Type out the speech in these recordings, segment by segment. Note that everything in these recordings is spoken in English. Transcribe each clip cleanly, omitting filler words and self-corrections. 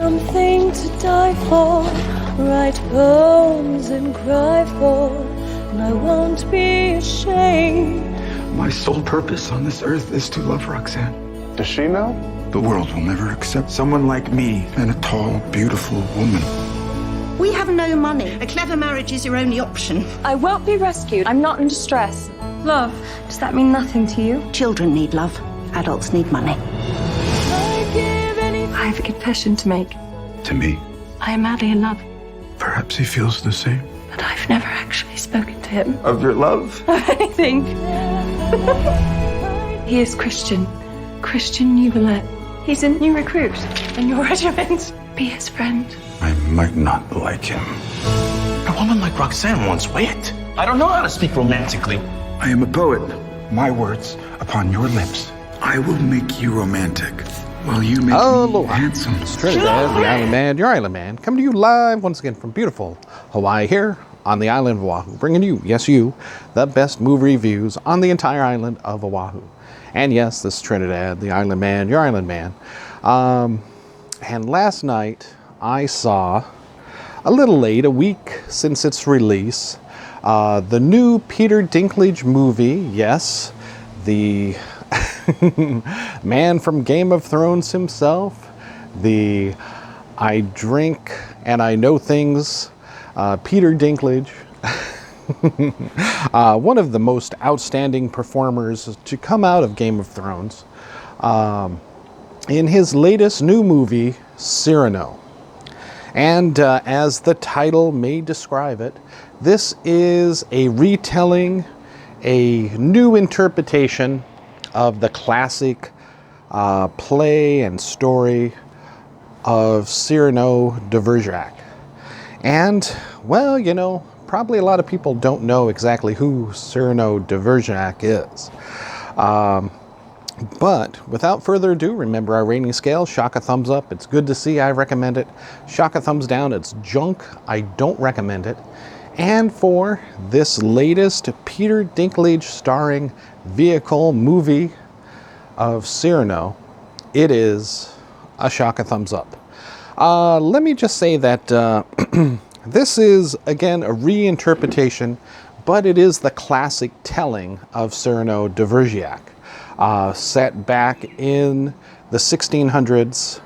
Something to die for, write poems and cry for, and I won't be ashamed. My sole purpose on this earth is to love Roxanne. Does she know? The world will never accept someone like me and a tall, beautiful woman. We have no money. A clever marriage is your only option. I won't be rescued. I'm not in distress. Love, does that mean nothing to you? Children need love. Adults need money. I have a confession to make. To me, I am madly in love, perhaps he feels the same. but I've never actually spoken to him. Of your love? Of anything. He is Christian. Christian Newbillette. He's a new recruit in your regiment. Be his friend. I might not like him. A woman like Roxanne wants wit. I don't know how to speak romantically. I am a poet. My words upon your lips. I will make you romantic. Will you make me handsome? It's Trinidad the Island Man, your Island Man, coming to you live once again from beautiful Hawaii here on the island of Oahu, bringing you, yes you, the best movie reviews on the entire island of Oahu. And yes, this is Trinidad the Island Man, your Island Man. And last night I saw, a little late, a week since its release, the new Peter Dinklage movie, yes, the man from Game of Thrones himself, the I drink and I know things, Peter Dinklage, one of the most outstanding performers to come out of Game of Thrones, in his latest new movie, Cyrano. And as the title may describe it, this is a retelling, a new interpretation of the classic play and story of Cyrano de Bergerac. And, well, you know, probably a lot of people don't know exactly who Cyrano de Bergerac is. But without further ado, remember our rating scale, shock a thumbs up, it's good to see, I recommend it. Shock a thumbs down, it's junk, I don't recommend it. And for this latest Peter Dinklage starring vehicle movie of Cyrano, it is a shock a thumbs up. Let me just say that this is, again, a reinterpretation, but it is the classic telling of Cyrano de Bergerac, set back in the 1600s,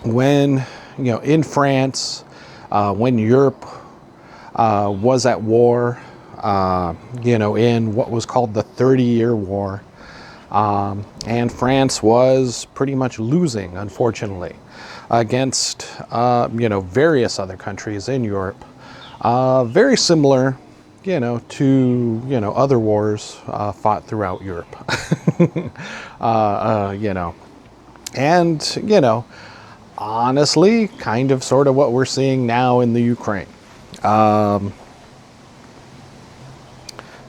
when, you know, in France, when Europe was at war, you know, in what was called the 30-Year War. And France was pretty much losing, unfortunately, against, you know, various other countries in Europe. Very similar, you know, to, you know, other wars fought throughout Europe. You know, and, you know, honestly, kind of sort of what we're seeing now in the Ukraine.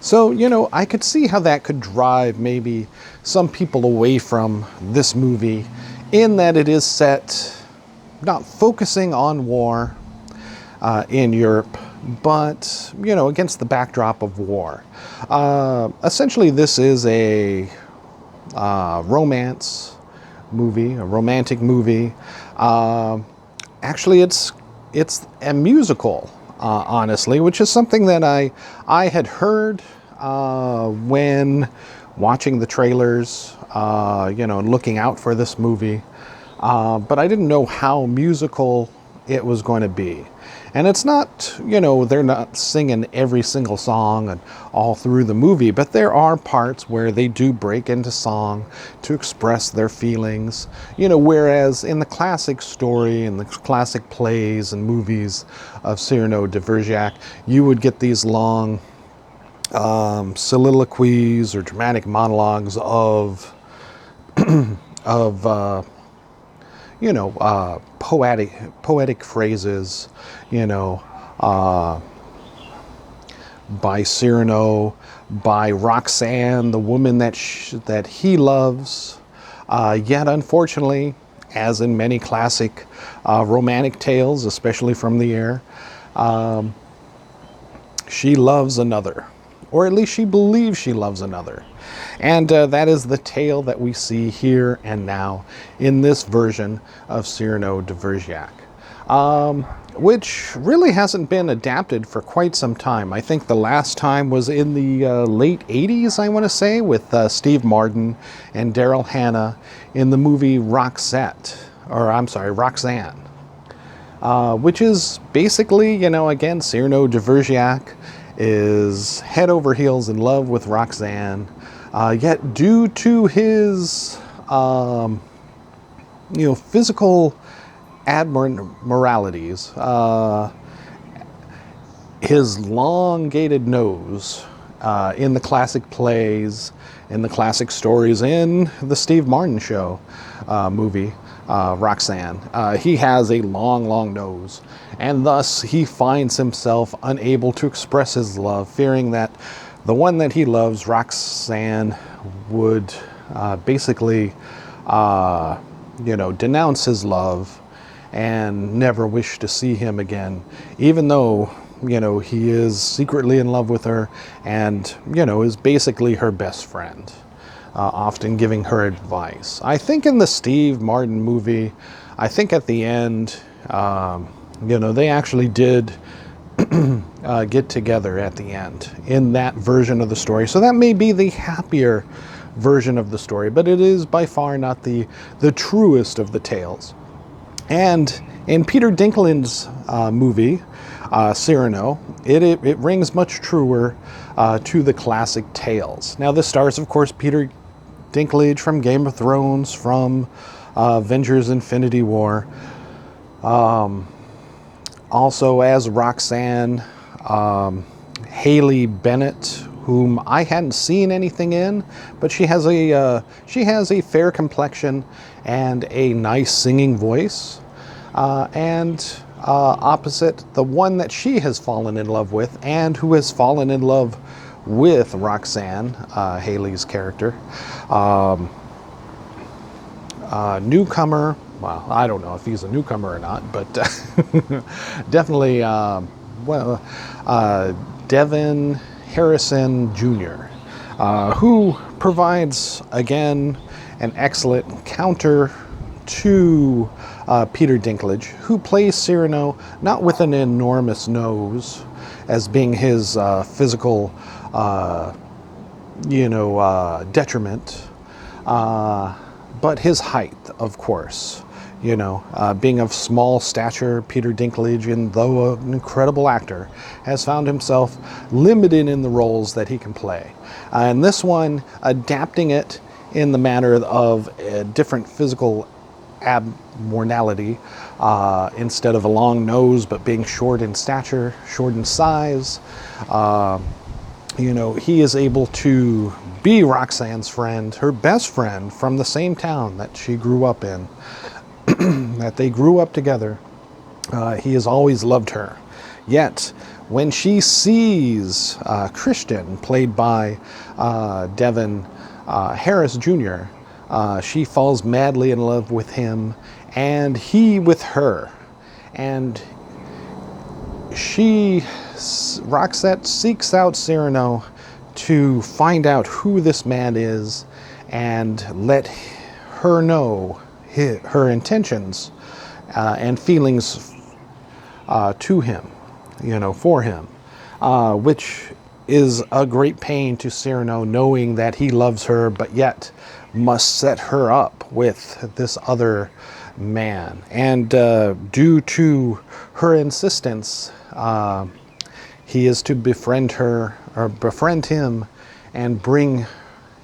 So, you know, I could see how that could drive maybe some people away from this movie, in that it is set not focusing on war in Europe, but, you know, against the backdrop of war. Essentially, this is a romance movie, a romantic movie. Actually, it's a musical. Honestly, which is something that I had heard when watching the trailers, you know, and looking out for this movie, but I didn't know how musical it was going to be. And it's not, you know, they're not singing every single song and all through the movie, but there are parts where they do break into song to express their feelings, you know, whereas in the classic story and the classic plays and movies of Cyrano de Bergerac, you would get these long soliloquies or dramatic monologues of, you know, poetic phrases, you know, by Cyrano, by Roxanne, the woman that he loves. Yet, unfortunately, as in many classic romantic tales, especially from the air, she loves another, or at least she believes she loves another. And that is the tale that we see here and now in this version of Cyrano de Bergerac, which really hasn't been adapted for quite some time. I think the last time was in the late 80s, I want to say, with Steve Martin and Daryl Hannah in the movie Roxanne, which is basically, you know, again, Cyrano de Bergerac is head over heels in love with Roxanne, yet due to his, physical abnormalities, his elongated nose, in the classic plays, in the classic stories, in the Steve Martin show movie, Roxanne, he has a long nose, and thus he finds himself unable to express his love, fearing that the one that he loves, Roxanne, would basically, denounce his love and never wish to see him again, even though, you know, he is secretly in love with her and, you know, is basically her best friend, often giving her advice. I think in the Steve Martin movie, I think at the end, they actually did get together at the end in that version of the story. So that may be the happier version of the story, but it is by far not the truest of the tales. And in Peter Dinklage's movie, Cyrano, it rings much truer to the classic tales. Now, this stars, of course, Peter Dinklage from Game of Thrones, from Avengers: Infinity War. Also, as Roxanne, Haley Bennett, whom I hadn't seen anything in, but she has a fair complexion and a nice singing voice. And opposite the one that she has fallen in love with, and who has fallen in love with Roxanne, Haley's character, newcomer. Well, I don't know if he's a newcomer or not, but definitely, Devin Harrison Jr., who provides, again, an excellent counter to Peter Dinklage, who plays Cyrano not with an enormous nose as being his physical, detriment, but his height, of course. Being of small stature, Peter Dinklage, and though an incredible actor, has found himself limited in the roles that he can play. And this one, adapting it in the manner of a different physical abnormality, instead of a long nose, but being short in stature, short in size. He is able to be Roxanne's friend, her best friend from the same town that she grew up in, that they grew up together. He has always loved her. Yet, when she sees Christian, played by Devin Harris Jr., she falls madly in love with him, and he with her. And Roxette seeks out Cyrano to find out who this man is and let her know her intentions and feelings to him, for him, which is a great pain to Cyrano, knowing that he loves her, but yet must set her up with this other man. And due to her insistence, he is to befriend him and bring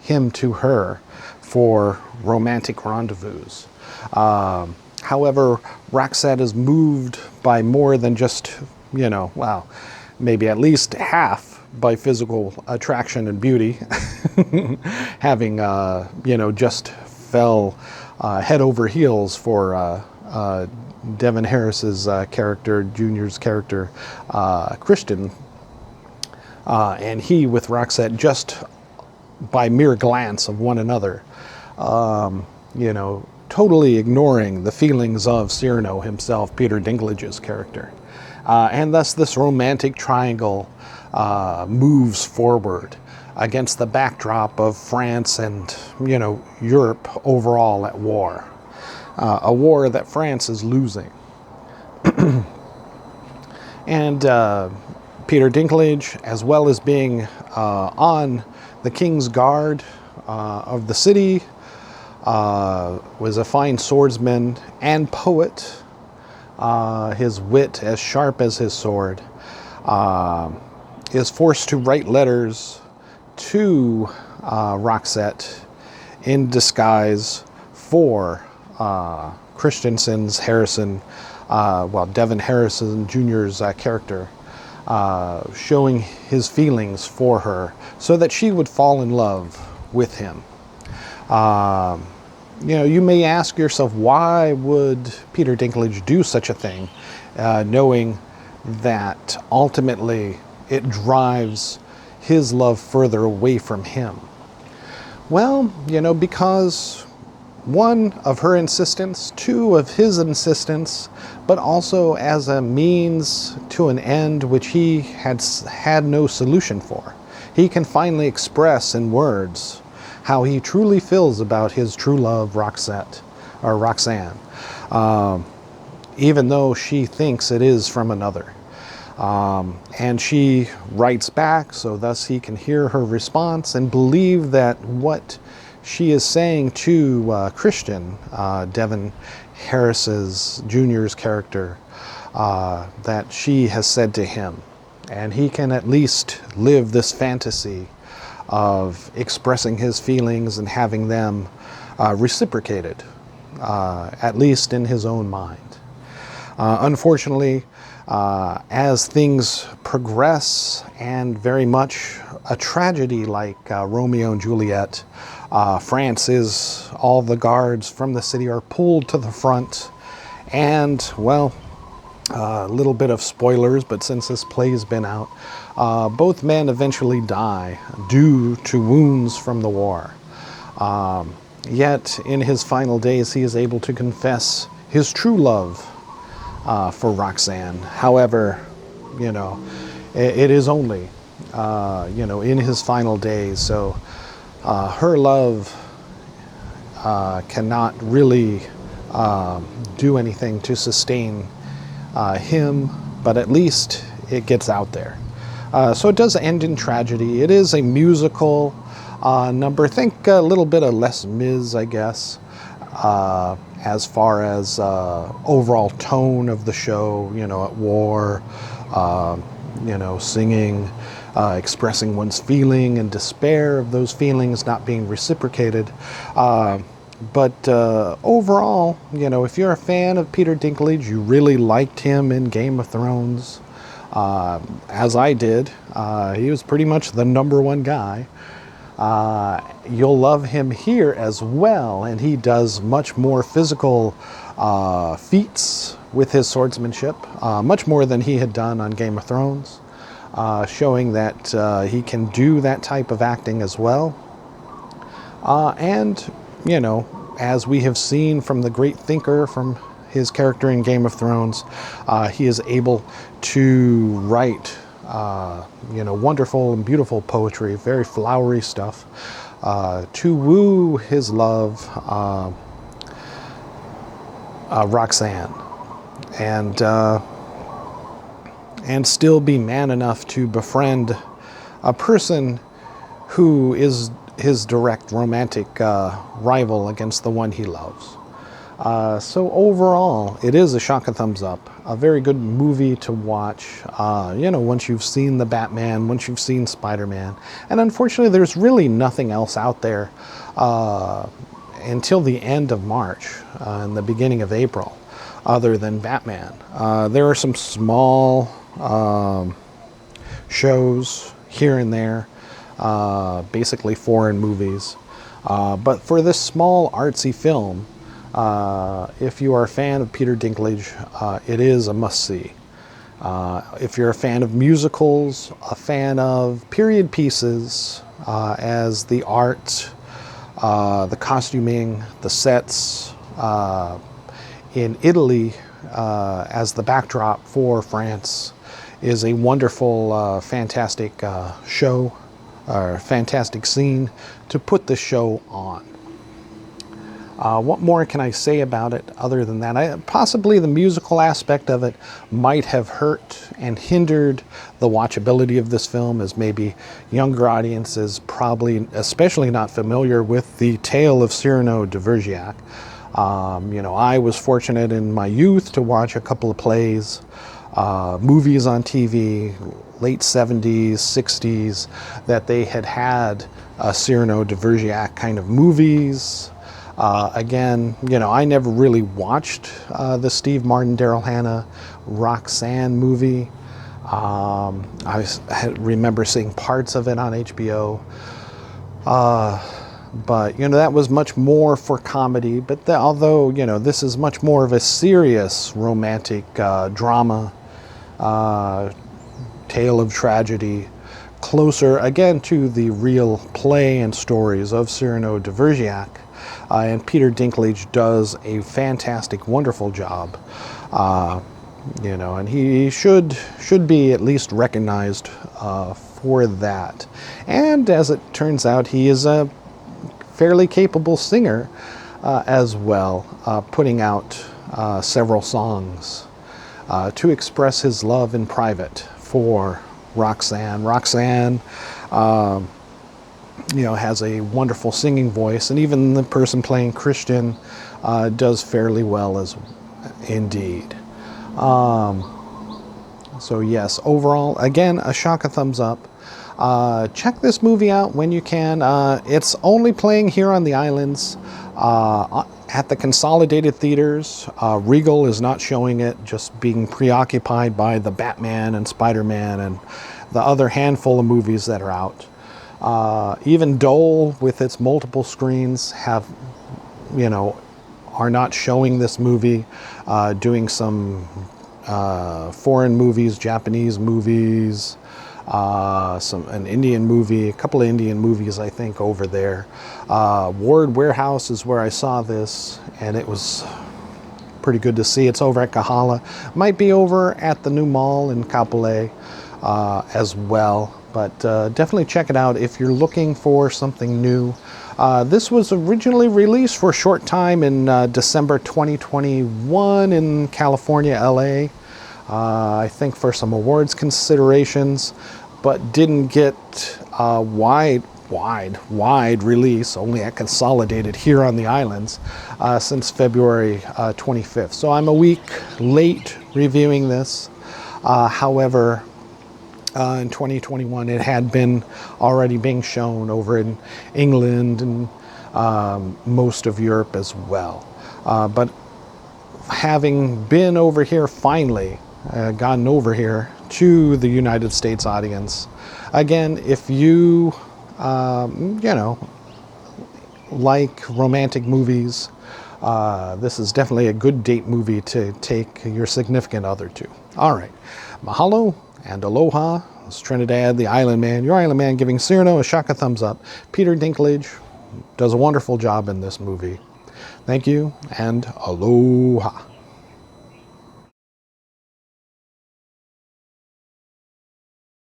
him to her for romantic rendezvous. However, Roxette is moved by more than just, maybe at least half by physical attraction and beauty, having, just fell head over heels for Devin Harris's character, Junior's character, Christian, and he with Roxette just by mere glance of one another, totally ignoring the feelings of Cyrano himself, Peter Dinklage's character. And thus this romantic triangle moves forward against the backdrop of France and, Europe overall at war. A war that France is losing. And Peter Dinklage, as well as being on the King's Guard of the city, was a fine swordsman and poet. His wit as sharp as his sword, is forced to write letters to Roxette in disguise for Devin Harrison Jr.'s character, showing his feelings for her so that she would fall in love with him. You may ask yourself, why would Peter Dinklage do such a thing, knowing that ultimately it drives his love further away from him? Well, because one, of her insistence, two, of his insistence, but also as a means to an end which he had no solution for. He can finally express in words how he truly feels about his true love, Roxanne, even though she thinks it is from another. And she writes back, so thus he can hear her response and believe that what she is saying to Christian, Devin Harris's Jr.'s character, that she has said to him. And he can at least live this fantasy of expressing his feelings and having them reciprocated, at least in his own mind. Unfortunately, as things progress, and very much a tragedy like Romeo and Juliet, all the guards from the city are pulled to the front, and, well, a little bit of spoilers, but since this play's been out, both men eventually die due to wounds from the war. Yet, in his final days, he is able to confess his true love for Roxanne. However, it is only, in his final days, so her love cannot really do anything to sustain him, but at least it gets out there. So it does end in tragedy. It is a musical number. Think a little bit of Les Mis, I guess, as far as overall tone of the show, at war, singing, expressing one's feeling and despair of those feelings not being reciprocated. But overall, if you're a fan of Peter Dinklage, you really liked him in Game of Thrones, as I did. He was pretty much the number one guy. You'll love him here as well, and he does much more physical feats with his swordsmanship, much more than he had done on Game of Thrones, showing that he can do that type of acting as well. And, as we have seen from the great thinker, from his character in Game of Thrones, he is able to write, wonderful and beautiful poetry, very flowery stuff, to woo his love, Roxanne, and still be man enough to befriend a person who is his direct romantic rival against the one he loves. So overall, it is a shock and thumbs up. A very good movie to watch, once you've seen the Batman, once you've seen Spider-Man. And unfortunately, there's really nothing else out there until the end of March and the beginning of April, other than Batman. There are some small shows here and there, basically foreign movies. But for this small artsy film, if you are a fan of Peter Dinklage, it is a must-see. If you're a fan of musicals, a fan of period pieces, as the art, the costuming, the sets in Italy as the backdrop for France is a wonderful, fantastic show, or fantastic scene to put the show on. What more can I say about it other than that? Possibly the musical aspect of it might have hurt and hindered the watchability of this film, as maybe younger audiences probably especially not familiar with the tale of Cyrano de Bergerac. I was fortunate in my youth to watch a couple of plays, movies on TV, late 70s, 60s, that they had Cyrano de Bergerac kind of movies. Again, I never really watched the Steve Martin, Daryl Hannah, Roxanne movie. I remember seeing parts of it on HBO. But, that was much more for comedy. But although, this is much more of a serious romantic drama, tale of tragedy, closer, again, to the real play and stories of Cyrano de Bergerac. And Peter Dinklage does a fantastic, wonderful job. And he should be at least recognized for that. And as it turns out, he is a fairly capable singer as well, putting out several songs to express his love in private for Roxanne. Roxanne, has a wonderful singing voice, and even the person playing Christian does fairly well as indeed. So yes, overall, again, a shock of thumbs up. Check this movie out when you can. It's only playing here on the islands at the Consolidated Theaters. Regal is not showing it, just being preoccupied by the Batman and Spider-Man and the other handful of movies that are out. Even Dole, with its multiple screens, are not showing this movie, doing some foreign movies, Japanese movies, an Indian movie, a couple of Indian movies, I think, over there. Ward Warehouse is where I saw this, and it was pretty good to see. It's over at Kahala. Might be over at the new mall in Kapolei as well. But definitely check it out if you're looking for something new. This was originally released for a short time in December 2021 in California, LA. I think for some awards considerations, but didn't get wide release, only at Consolidated here on the islands since February 25th. So I'm a week late reviewing this. However, in 2021, it had been already being shown over in England and most of Europe as well. But having been over here finally, gotten over here to the United States audience, again, if you, like romantic movies, this is definitely a good date movie to take your significant other to. All right. Mahalo and aloha. It's Trinidad the Island Man, your Island Man, giving Cyrano a shock of thumbs up. Peter Dinklage does a wonderful job in this movie. Thank you and aloha.